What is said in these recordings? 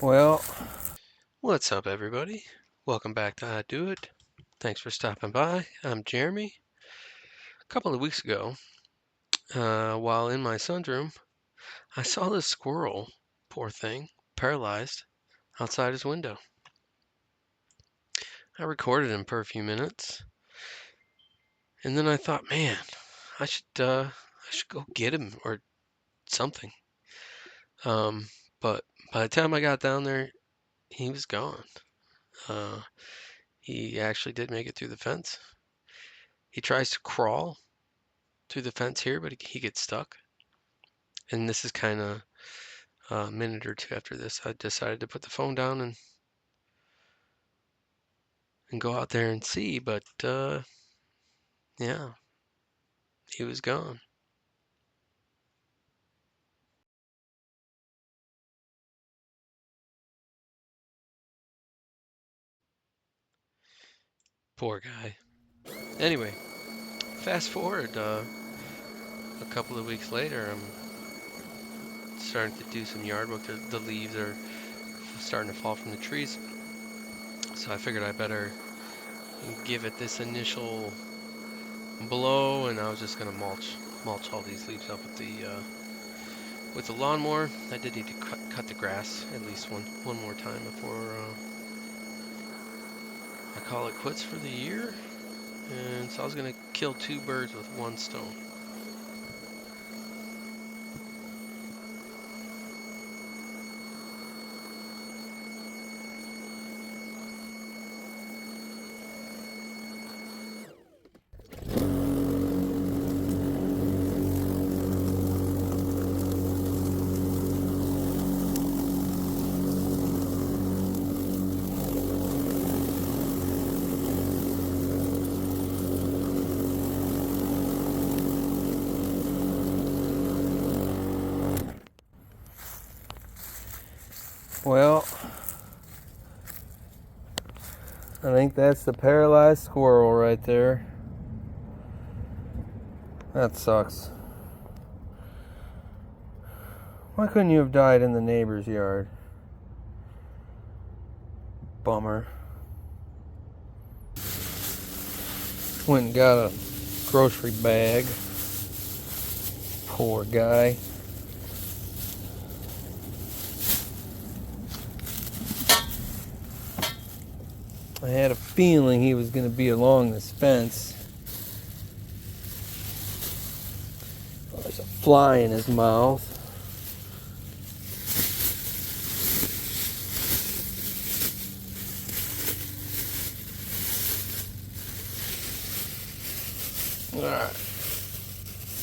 Well, what's up, everybody? Welcome back to I Do It. Thanks for stopping by. I'm Jeremy. A couple of weeks ago, while in my son's room, I saw this squirrel, poor thing, paralyzed, outside his window. I recorded him for a few minutes, and then I thought, man, I should go get him or something. But by the time I got down there, he was gone. He actually did make it through the fence. He tries to crawl through the fence here, but he gets stuck. And this is kind of a minute or two after this, I decided to put the phone down and go out there and see. But yeah, he was gone. Poor guy. Anyway, fast forward a couple of weeks later, I'm starting to do some yard work. The leaves are starting to fall from the trees, so I figured I better give it this initial blow, and I was just gonna mulch all these leaves up with the lawnmower. I did need to cut the grass at least one more time before I call it quits for the year. And so I was gonna kill two birds with one stone. Well, I think that's the paralyzed squirrel right there. That sucks. Why couldn't you have died in the neighbor's yard? Bummer. Went and got a grocery bag. Poor guy. I had a feeling he was going to be along this fence. Oh, there's a fly in his mouth.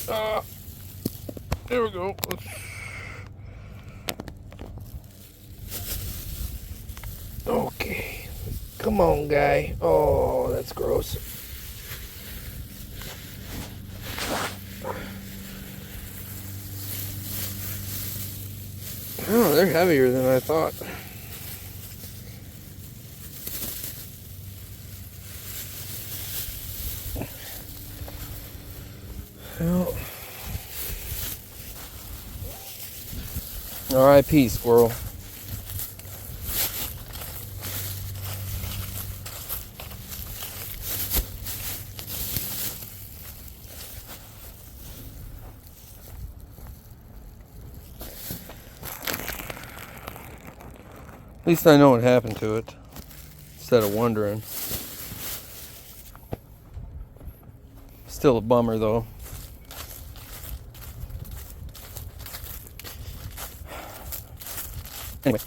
Alright. There we go. Okay. Come on, guy. Oh, that's gross. Oh, they're heavier than I thought. Well, R.I.P. squirrel. At least I know what happened to it, instead of wondering. Still a bummer, though. Anyway.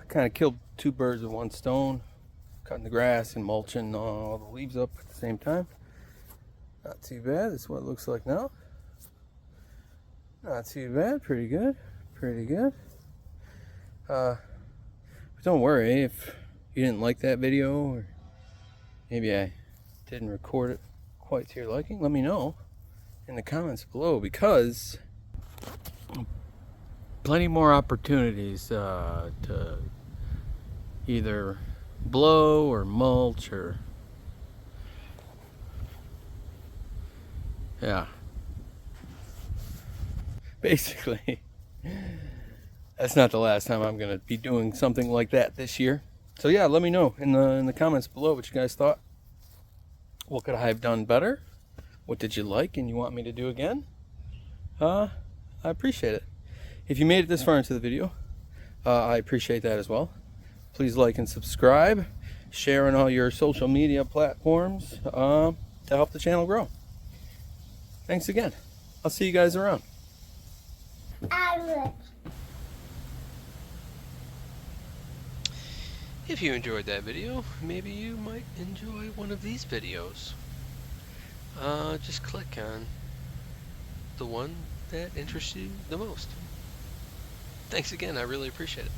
kind of killed two birds with one stone, cutting the grass and mulching all the leaves up at the same time. Not too bad. That's what it looks like now. Not too bad. Pretty good. Pretty good. But don't worry if you didn't like that video, or maybe I didn't record it quite to your liking. Let me know in the comments below, because plenty more opportunities to either blow or mulch, or yeah, basically that's not the last time I'm gonna be doing something like that this year. So yeah, let me know in the comments below what you guys thought. What could I have done better? What did you like and you want me to do again? I appreciate it. If you made it this far into the video, I appreciate that as well. Please like and subscribe. Share on all your social media platforms to help the channel grow. Thanks again. I'll see you guys around. If you enjoyed that video, maybe you might enjoy one of these videos. Just click on the one that interests you the most. Thanks again, I really appreciate it.